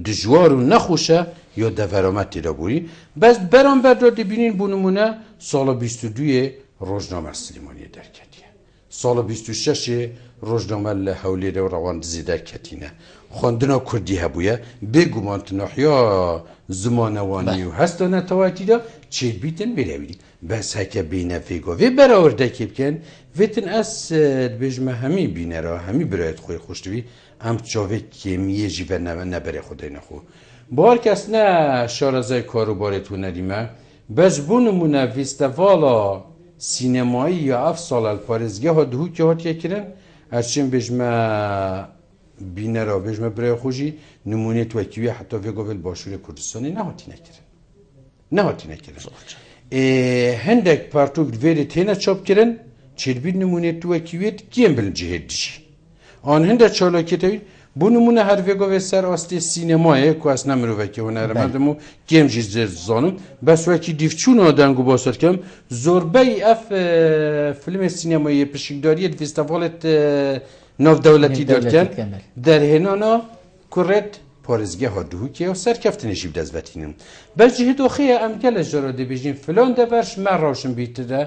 دجوار و نخوشه یا دورامتی را بوری بس برام برداد بینین بونمونه سال 22 روزنامه سلیمانی درکتیه سال 26 روزنامه لحولی رو روان دزی درکتینه خواندنا کردی هبویه بگومان ناحیا زمانوانی و هستانه تواتی دا چه بیتن برویدی بس هکه بینه فیگو وی براورده که بکن ویتن از بجمه همی بینه را همی برایت خوی خوشتوی ام چاوه که میه جیوه نبره خودای نخو بار کس نه شارزای کارو بارتو ندیمه بس بونمونه ویستوالا سینمایی یا اف سال الپارزگه ها دهو که هاتیه کرن ارچین بجمه بینه را بجمه برای خوشی نمونه توکیوی حتی ویگوول باشور کردستانی نهاتی نکرن هندک پارتوک ویره تینه چاپ کرن چربی نمونه توکیویت کیم بلن جهد دیشی آن هنده چالاکیتوی bu numune her vego ve ser asti sinemaya ku asna miroveki honermedemu gem jiz zanım bes veki difçun adangu basarkem zorbey af film sinemaya pişikdariyet festivalet nav devleti derken derhenana kuret پارزگه ها دو که سر کفتن شیب دزبتینم بس جهت آخیه امکل جراده بیجین فلان دورش من راشن بیتره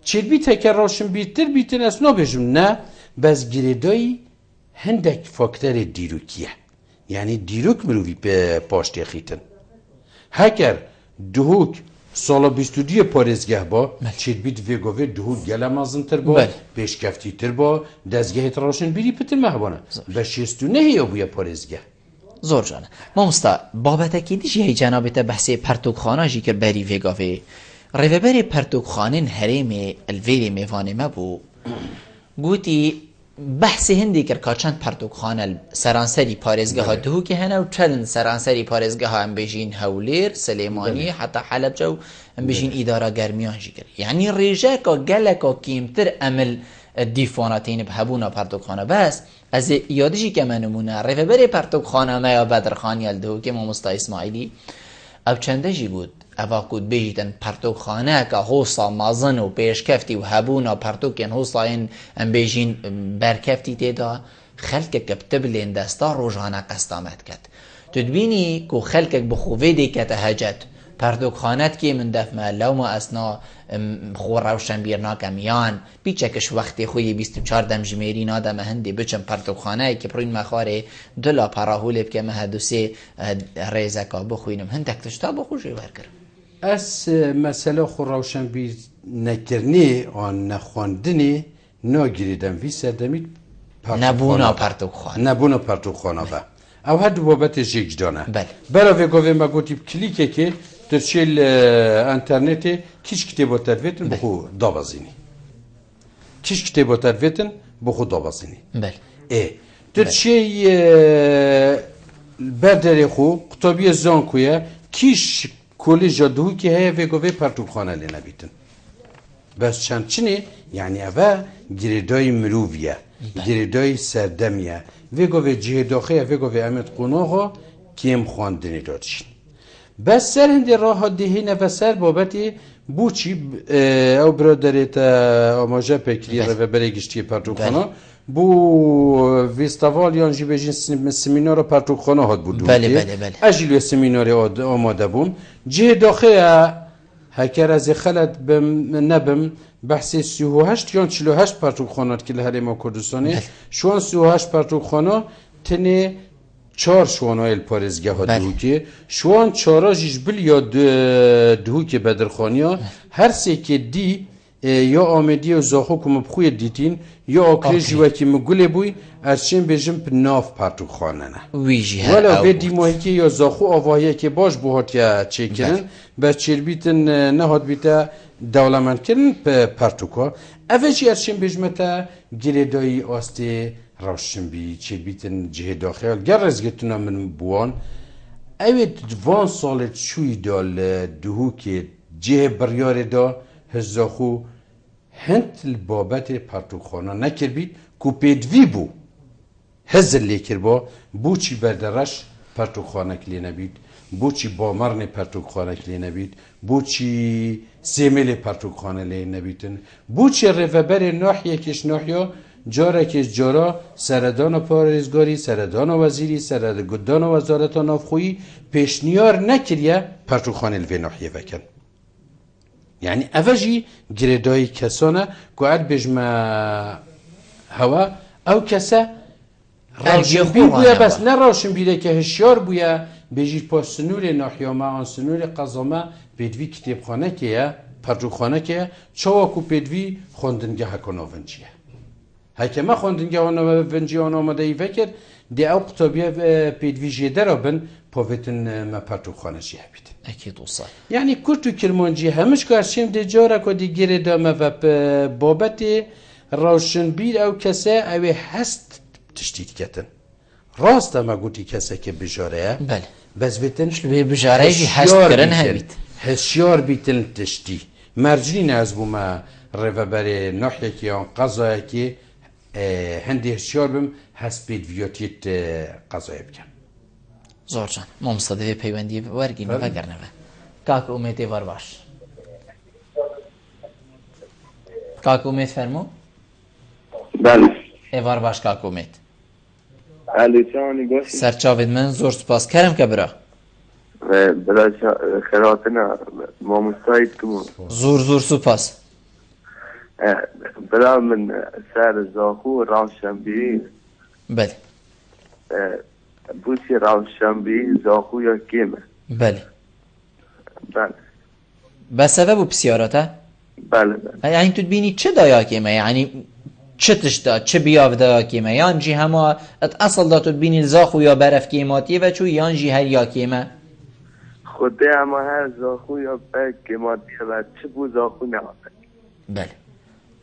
چیل بیته که راشن بیتر اسنا بیجم نه بس گریدایی هندک فاکتر دیروکیه یعنی دیروک مروی به پاشتی خیتن هکر دهوک سالا 22 پارزگه با چیل بیت ویگوه دهوک گلم ازن تر با پیشکفتی تر با دزگه راشن بیری پتر مهبانه بس شستو نهی بویا پارزگه زور جانه مامستا بابت کی دیجی هی جنابت بحث پرتوکخانه جی کر بری وگاوی ریوبری پرتوکخانن حریم الویری میوانه مبو گوتی بحث هندی کر کاچند پرتوکخانه سرانسری پارزگاه ها دهو که هنه و چند سرانسری پارزگاه ها هم بیجین هولیر سلیمانی حتی حلب جو هم بیجین اداره گرمیان جی کر یعنی ریجه که گله که کیمتر عمل دیفاناتین بهبونا پرتوکخانه بس از یادشی که من نمونه ریوبری پرتوکخانه ما یا بدرخانی الدهو که ما مستا اسماعیلی اب چنده جی بود ئەوا کود بێژیتن پەرتۆخانەیەکە هۆسا مازن و پێشکەفتی و هەبوونا پەرتۆکێن هۆساین ئەم بێژین بەرکەفتی تێدا خەلکێکە بتە بلێن دەستا ڕۆژانە قەستامەت کرد تو دبینی کو خەلکێک بخۆڤێ دێکەتە هەجەت پەرتۆخانەت کێ من دەفمە لەومە ئەسنا خۆ ڕەوشەنبیر ناکەم یان بیچەکەش وەختی خۆی 24 دەمژمێری نادەمە هەندێ بچم پەرتۆخانەیەکی پڕین مەخوارێ دلا پەراهولێ بکەمە هەدووسێ ڕێزەکە بخوێنم هەندێک تشتا بۆ خۆشی وەرگرم ئەس مەسەلە خۆ ڕەوشەنبیر نەکردنی ئەوان نەخواندنی ناگیریدەم وی سەردەمیت نەبوونە پەرتۆخانە بە ئەو هەردوو بابەتێ ژێکدانە بەرەوێ گۆڤێمە گوتی کلیکێکێ دەچێت لە ئەنتەرنێتێ کیش کتێبۆتە دەوێتن بۆ خۆ دابەزینی کیش کتێبۆتە دەوێتن بۆ خۆ دابەزینی دەچێ بەردەرێ خۆ قوتابیە زانکویە کیش کۆلیژە دووکی هەیە vê govê pertûkxane lê nebîtin bes çend çinê yani ev girêdayî mirovî ye girêdayî serdem ye vê govê cihêdaxeya vê govê emet qonaxa kêm xwandinê da diçîn bes ser hindê rahadî hîne ve ser babetê bûçî ew biraderê te amaje pêkiriye rêveberê giştiye pertûkxana bu vêstavaliyan jî bêjin semînara pertûkxana hat bû ez jî lê semînarê amade bûm cihêdaxeya heker ez ê xelet bim nebim behsê 38 yan 48 pertûkxanat ki li Herêma Kurdistanê şu an 38 pertûkxana tenê 4 şwana el parêzgeha dihûkê şu an 4 jî ji biliya dihûkê bedirxaniya her sêkê dî ya amediye û zaxo ku me bixuye dîtîn ya akirê jî wekî min gulê bûy erçên bêjin nav pertûkxanene wela vê dîmahîkê ya zaxo avahiyekê baş bû hatiye çêkirin bes çêrbîtin nehat bîte dewlemendkirin pertûka ev jî erçên bêjme te girêdayî astê rawşinbî çêrbîtin cihêdaxeyal ger rezgirtina min bûwan ew ê van salê çûyî da li dihûkê cihê biryarê da hizzaxû hint li babetê pertûkxana nekirbî ku pêdivî bû hezir lê kirba bûçî berdereş pertûkxanek lê nebît bûçî bamarnê pertûkxanek lê nebît bûçî sêmêlê pertûkxane lê nebîtin bûçî rêveberê nahiyekêş nahiya carekêj cara seredana parêzgarî seredana wezîrî seredana wezareta navxwîyî pêşniyar nekiriye pertûkxanê li vê nahiyê vekin yani ev jî girêdayî kesan e ku er bêjme hewa ew kese rawşinbîr bûye bes ne rawşinbîreke hişyar bûye bêjî pa sinûrê nahiya me an sinûrê qeza me pêdivî kitêbxanekê ye pertûkxanekê ye çawa ku pêdivî xwendingeha navincî ye heke me xwendingeha navincî an amadeyî vekir dê ew qutabiye pêdivî jê dera bin povêtin me pertûkxane jî hebîtin yani Kurt û Kirmancî hemiş karşêm dê cara ku dî girê da me ve babetê rawşinbîr ew kese ew ê hest tiştî diketin rast me gotî kesekê bijare ye bezvêtin vê bijareyê jî hestkirin hebît hişyar bîtin tiştî mercinî ez bûme rêveberê nahiyekî yan qezayekî hindê hişyar bim hest pêdiviyatiyê qezayê bikim زۆر چەند مامۆستا دەوێت پەیوەندی وەرگینە بەگەڕنەوە کاک ئومێد ێوار باش کاک ئومێد فەرموو ێوار باش کاک ئومێد سەرچاوێت من زۆر سوپاسکەرم کە برا زۆر زۆر سوپاس برا من سەر زاخۆ ڕاوشەمبیری بەێ بوشی ڕاوشەمبی زاخۆ یا کێمە بەێ بەسەبە بوو پرسیارەتە یعنی تو بینی چه دا یا کێمە یعنی چه تشتا چه بیاودا یا کێمە یان جی هەما ئەسڵدا تو بینی زاخۆ یا بەرەف کێماتیە بەچوو یان جی هەر یا کێمە خودێ ئەمە هەر زاخۆ یا بەر کێماتیە بە چ بوو زاخۆ نەواتە بەێ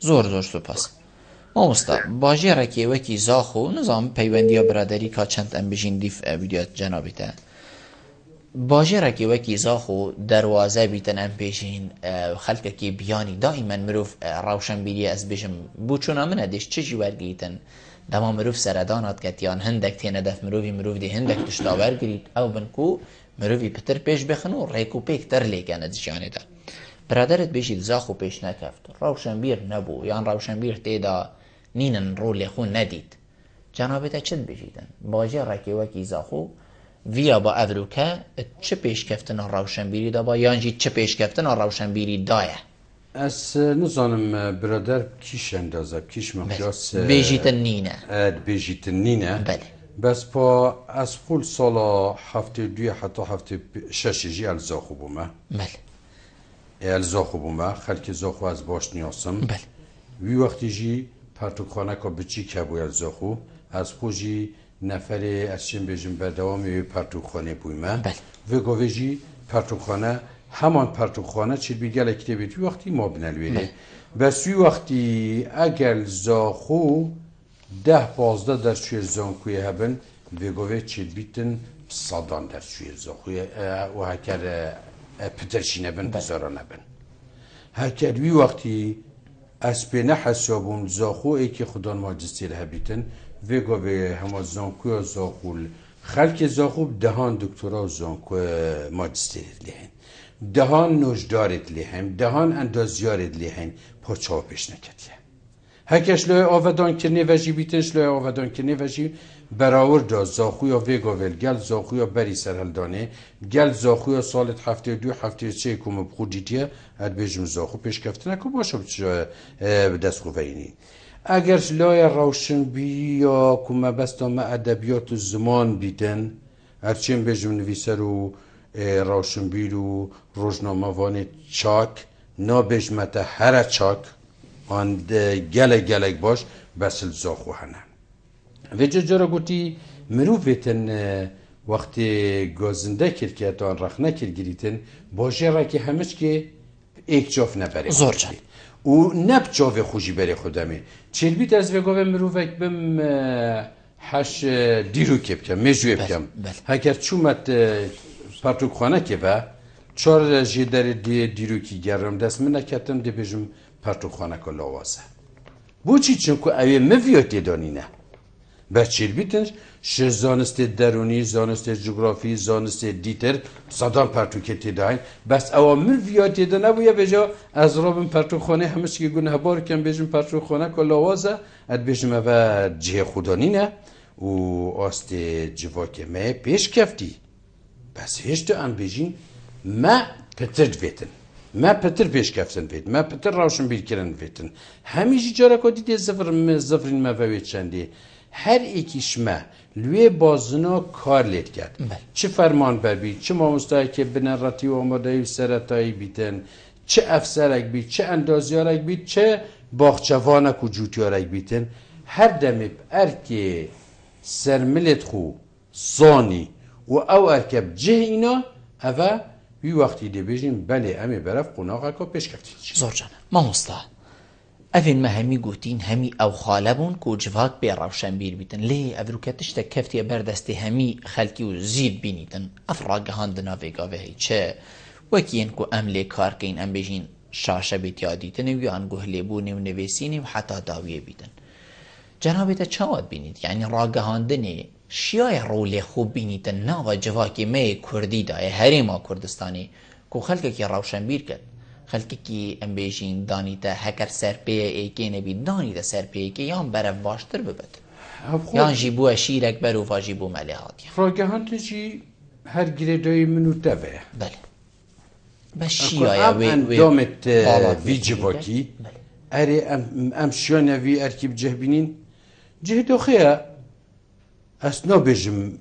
زۆر زۆر سوپاس مامۆستا باژێڕێکی وەکی زاخ و نزانم پەیوەندیە برادەری کا چەند ئەم بژین دیف ویدیۆت جەنابێتە باژێڕێکی وەکی زاخ و دەواازە بیتەن ئەم پێشین خەلکێکی بیانی دائیمەن مرۆڤ ڕاوشەمبیری ئەس بژم بوو چوونا منە دێش چژی وەرگیتن دەما مرۆڤ سەردانات کەتیان هەندێک تێنە دەف مرۆڤی مرۆڤ دێ هەندێک تشتا وەرگریت ئەو بن کو مروی پتر پیش بخن و ریکو پیک تر لیگن از جانه دا برادرت بیشید زاخو پیش نکفت روشنبیر نبو یان روشنبیر تیدا نینن رو لیخون ندید جنابتا چد بیشیدن باجه رکی وکی زاخو ویا با افروکه چه پیش کفتن روشنبیری دا با یانجی چه پیش کفتن روشنبیری دایه از نزانم برادر کیش اندازه کیش مقیاس بیجیتن نینه بیجیتن نینه بله بس با از خول سالا هفته دوی حتی هفته ششی الزاخو بومه بله الزاخو بومه خلک زاخو از باش نیاسم بله وی وقتی جی پرتوخانه که بچی که بوی الزاخو از خوشی نفر از چین بیجیم به دوامی پرتوخانه بویمه بله و گوه جی پرتوخانه همان پرتوخانه چی بیگل اکتیبیت وی وقتی ما بنالویره بس وی وقتی اگر زاخو 10-15 درسوی زانکوی هبن وگوه چی بیتن صدان درسوی زاخوی و هکر پترشی نبن بزارا نبن هکر وی وقتی اسپینه حسابون زاخو ای که خودان ماجستیر هبیتن وگوه همه زانکوی زاخول خلک زاخو دهان دکترا زانکوی ماجستیر لیهن دهان نوشدارت لیهن دهان اندازیارت لیهن پاچاو پیش نکتیه هکش لای آودان کرنه وجی بیتنش لای آودان کرنه وجی براور دا زاخویا ویگاول گل زاخویا بری سرهلدانه گل زاخویا سالت هفته دو هفته سه کم بخودیتیه هد بیجم زاخو پیش کفتنه که باشم دست خوبه اینی اگر لای روشن بی یا کم بستا ما ادبیات زمان بیتن هرچین بیجم نویسر و روشن بی رو روزنامه وان چاک نا بیجمت هر چاک آن گلک باش بسل زاخو هنن و جا گوتی مروفتن وقتی گازنده کرد که اتان رخنه کرد گریتن باشه را که همش که ایک جاف نبره زور چند و نب جاف خوشی بره خودمه چل بیت از وگاوه مروفک بم حش دیرو که بکم مجوه بکم هکر چومت پرتوک خانه که با چار جدر دیرو که گرم دست من نکتم دی بجم پرتوک خانه که لاوازه بو چی چونکو اوه مفیاتی دانینه بچه بیتنش شه زانست درونی، زانست جغرافی، زانست دیتر صدام پرتوکتی داین بس اوامر ویاتی دا نبویا بجا از رابن پرتوخانه همش که گونه بار کم بیجم پرتوخانه که لاوازه اد بیجم اوه جه خودانی نه و آست جواک مه پیش کفتی بس هشتو ام بیجین ما پترد بیتن ما پتر پیش کفتن بیت ما پتر روشن بیر کرن بیتن همیشه جارا که دیده زفرین مفاویت چنده هر ایکیش ما لوی بازنا کار لید کرد چه فرمان بر بید چه ماموستایی که بنراتی و آمادهی سرطایی بیتن چه افسرک بید چه اندازیارک بید چه باخچوانک و جوتیارک بیتن هر دمی ارکی سرملت خو زانی و او ارکب جه اینا اوه وی وقتی دی بیجین بله امی برف قناقه که پیش کفتید زور جانه ماموستا اوین ما همی گوتین همی او خالبون که جواک بی روشن بیر بیتن لی افروکتش تا کفتی بردستی همی خلکی و زید بینیتن افراغ هاندنا ویگا وحی چه وکین که املی کار که این ام بیجین شاشه بیت یادیتن و یا انگوه لیبونی و نویسینی و حتی داویه بیتن جنابی تا چواد بینید یعنی راگهاندنی شیای رولی خوب بینیتن ناوا جواکی می کردی دای هریما کردستانی که خلکی که روشن بیر کرد خلکی که ام بیجین دانیتا هکر سرپیه ایکی نبی دانیتا سرپیه ایکی یان برف باشتر ببد یان جیبو شیرک برو و جیبو ملیهات راگهاند جی هر گریدای منو تبه بله بس شیایا اندامت وی جواکی اری ام شیانه وی ارکیب جه بینین جه دوخیه اسنا بیجم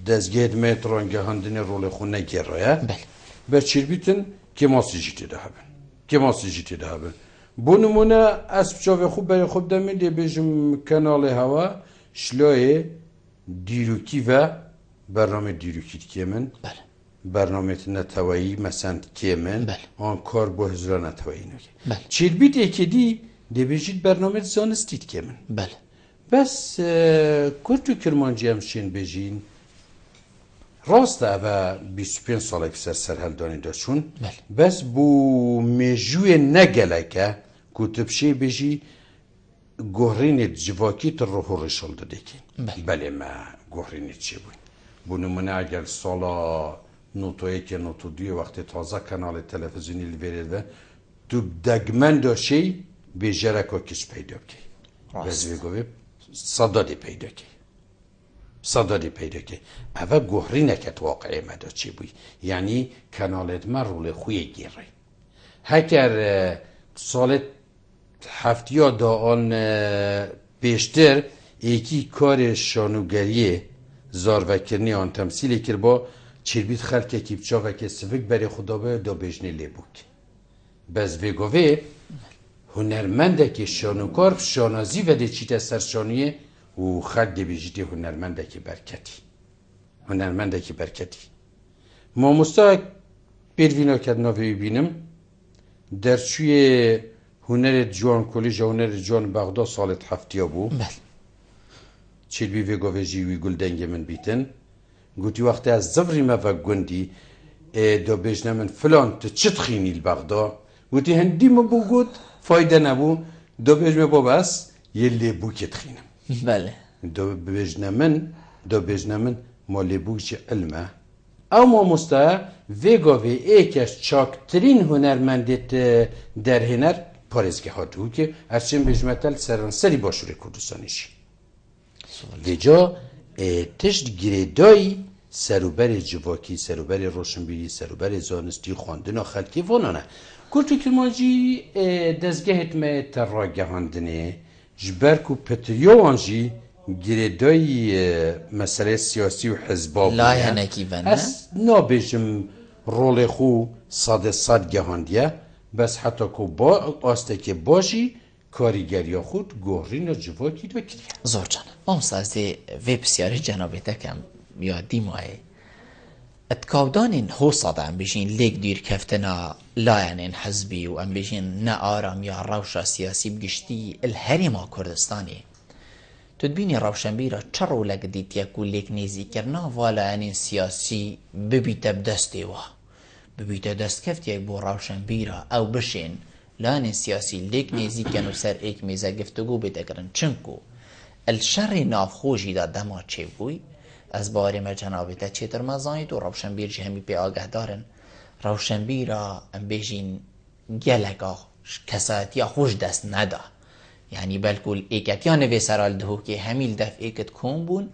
دزگید میت راگهاندنی رول خونه گرایه برچیر بیتن که ماسی جیتی ده هبن بو نمونه اسب چاوه خوب برای خوب دمیده بیجم کانال هوا شلای دیروکی و برنامه دیروکی که من برنامه نتوایی مثلا که من آن کار با هزار نتوایی نگه چیر بیت که دی بیجید برنامه زانستید که من بس کرتو کرمانجی همشین بیجین راسته و 25 ساله که سرهلدانی داشتون بس بو مجوی نگله که کتبشی بجی گوهرین جواکیت رو رشال داده که بله ما گوهرین چی بود بو نمونه اگر سالا نوتو که نوتو دوی وقتی تازه کانال تلویزیونی لیورید و تو دگمن داشتی به جرکا کش پیدا کی بس بگویم صدادی پیدا کی صدادی پیدا کی اول گهری نکت واقعی مدا چی بوی یعنی کانالت من رول خوی گیره هکر سال هفتیا دا آن پیشتر یکی کار شانوگریه زاروکرنی آن تمثیلی کرد با چربیت خلقه کی بچا و که سفک برای خدا به دا بجنه لیبوک بس بگوه هنرمنده که شانوکار شانازی و ده چیت سرشانیه و خلق ده بیجیده هنرمنده که برکتی هنرمنده که برکتی ما مستا بیروینا کدنا ببینم در چوی هنر جوان کلیج هنر جوان بغداد سالت هفتیا بو چربی وگوه جیوی گل دنگ من بیتن گوتی وقتی از زفری ما و گندی دا بجنه من فلان چت خینی البغداد گوتی هندی ما بو گود فایده نبو دا بجنه با بس یه لیبو کت خینم بله دا بجنه من ما لیبو چه علمه او ما مستا وگوه ایکش چاکترین هنرمندیت در هنر پارزگه ها دو که ارچین بجمتل سرانسری باشور کردستانیشی ویجا تشت گریدایی سروبر جواکی سروبر روشنبیری سروبر زانستی خواندن خلقی وانانه کلتو کرمانجی دزگه هتمه تراگه هاندنه جبرکو پتریوانجی گریدایی مسئله سیاسی و حزباب لایه نکی ونه از نابجم رول خو صد گهاندیه بس حتی که با آسته که باشی کاریگری خود گوهرین و جواکی دو کریه زور جانم ما مسازده وی بسیاری جنابیته کم یا دیمای اتکاودانین هو صاده ام بیشین لیک دیر کفتنا لاینین حزبی و ام بیشین نه آرام یا روشا سیاسی بگشتی الهری ما کردستانی تدبینی روشنبی را چه رولک دیت یکو لیک نیزی کرنا والا انین سیاسی ببیت بدستی و ببیت دست کفت یک بو روشنبی را او بشین لان سیاسی لیک نیزی کنو سر ایک میزه گفتگو بیتگرن چنکو الشر نافخوشی دا دما چه بوی از باری ما جنابیتا چه تر مزانید و روشنبیر جه همی پی آگه دارن روشنبیر را ام بیجین گلگا کساتی خوش دست ندا یعنی بلکل ایکتیا نوی سرال دهو که همیل دف ایکت کون بون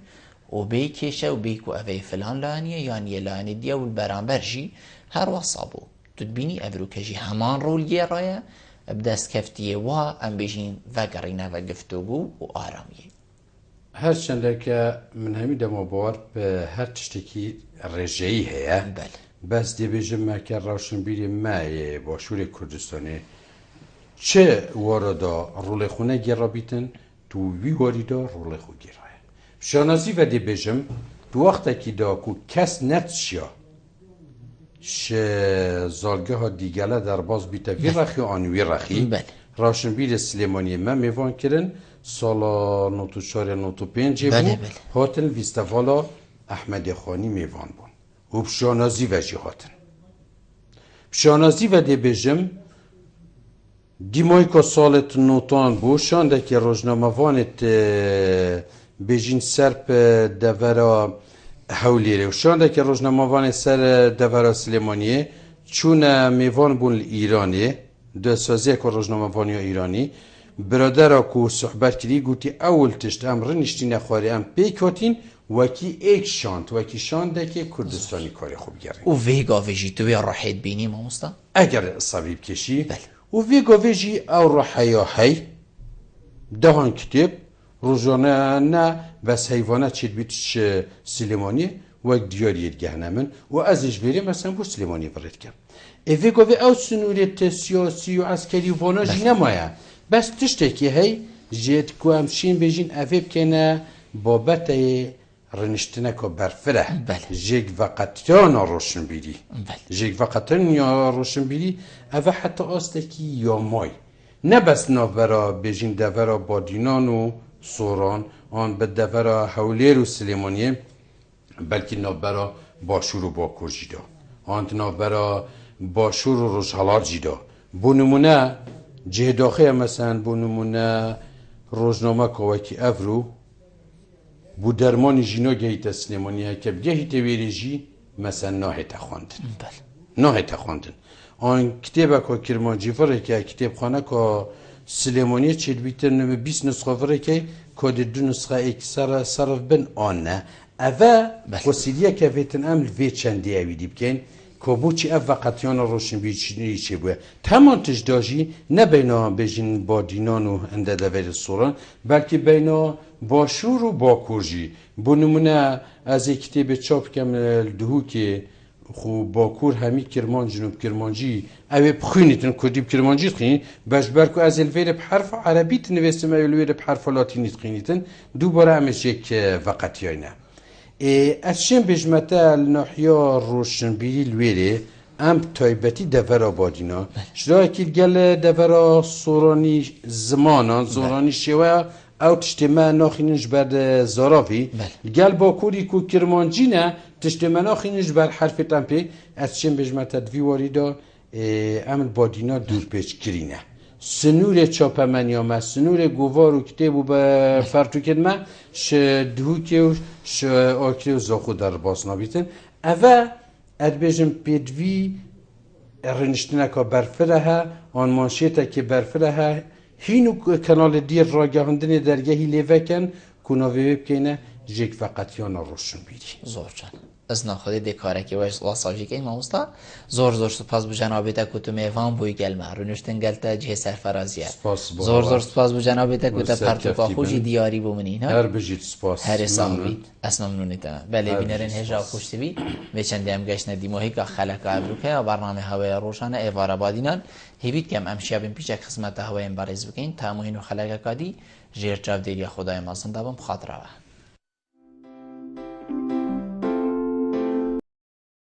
و بیکشه و بیکو اوی فلان لانیه یعنی لانی دیا و برانبر جی هر وصابو تدبینی افرو کجی همان رول گیرایه بدست کفتیه و ام بیجین وگرینه و گفتگو و آرامیه هر چنده که من همی دما باور به هر تشتکی رجعی هیا بله بس دی بیجم که روشنبیری مای باشور کردستانه چه واردا رول خونه گیرا بیتن تو وی واریدا رول خو گیرای شانازی و دی بیجم تو وقتا که دا کو کس نتشیا ش زالگه ها دیگله در باز بیتا وی رخی آنوی رخی بله روشنبیر سلیمانی من میوان کرن سالا 94 95 بله بو بله هاتن ویستفالا احمد خانی میوان بون و بشانازی و جی هاتن بشانازی و دی بیجم دیمای که سالت نوتان بو شانده که روزنامه وانت بیجین سرپ دورا حولیره و شانده که روزنامه وانت سر دورا سلیمانیه چون میوان بون ایرانی دو سازی که روزنامه وانی ایرانی برادر که صحبت کردی گوتی اول تشت امر نشتی نخواری ام پیکاتین وکی ایک شانت وکی شانده که کردستانی کاری خوب گرد و ویگا ویجی توی راحت بینی ما مستا اگر صبیب کشی بله و ویگا ویجی او را حیاحی دهان کتب روزانه نه بس حیوانه چید بیتش سلیمانی و دیاریت گهنمن و ازش بریم مثلا بو سلیمانی ورد کرد ویگا وی او سنوریت سیاسی و عسکری وانا جی نمایه بس تشتکی هی جید که همشین بیجین افیب کنه بابت رنشتنه که برفره جیگ وقتیان روشن بیری جیگ وقتیان یا روشن بیری اوه حتی آستکی یا مای نه بس ناورا بیجین دورا بادینان و سوران آن به دورا حولیر و سلیمانیه بلکه ناورا باشور و باکور جیدا آن ناورا باشور و روزحالات جیدا بونمونه جهداخه مثلا بونمونه روزنامه کوکی افرو بو درمان جینا گهی تسلیمانیه که بگهی تویری جی مثلا ناه تخواندن ناه تخواندن آن کتاب که کرمانجی وره که کتاب خانه که سلیمانی چیل بیتن 20 نسخه وره که کد 2 نسخه اکثر صرف بن آن نه اوه وسیلیه که ویتن عمل وی چندی اویدی بکن که بوچی او وقتیان روشن بیچنی چه بوده تمام تجداجی نه بینا بجین با دینان و انده دویر سوران بلکه بینا با شور و با کورجی بو نمونه از یک کتاب چاپ کم دهو که خو باکور همی کرمان جنوب کرمانجی اوه بخوینیتن کدیب کرمانجی تخینی باش برکو از الویر بحرف عربی تنویستم اوه الویر بحرف لاتینی تخینیتن دوباره همش یک وقتی نه اشیم بجمتا النحیا روشنبیری الویره ام تایبتی دور آبادینا شده اکیل گل دور سورانی زمانان سورانی شوه او تشتما ناخینش بر زارافی گل باکوری کو کرمانجی نه تشتما ناخینش بر حرف تمپی از چیم بجمتا دویواری دا عمل بادینا دور پیچ کرینه سنور چاپمنیامه سنور گوار و کتاب به فرتو کدمه ش دوکی و ش آکری و زاخو در باس نابیتن اوه ادبیجم پیدوی رنشتنه که برفره ها آن مانشیتا که برفره ها هینو کانال دیر را گهاندن درگاهی لیوه کن کناوی بکنه جیک فقط یا روشن بیدی زور جان از نخواهی دکاره که وش واساجی که ما مستا زور سپاس بو جنابی تا کتو میوان بوی گلمه رونشتن گلتا جه سرفرازیه زور سپاس بو جنابی تا کتو پرتوکا خوشی دیاری بو منی هر بجید سپاس هر ساوی اسنا منونی تمام بله بینرین هجا خوشتی بی و چندی هم گشت ندیموهی که خلق ابروکه و برنامه هوای روشن ایوار آبادینان هیوید کم امشیا بین پیچ خدمت هوای بارز بکین تا موهین و خلق کادی جیر چاو دیری خدای ما زنده بم خاطره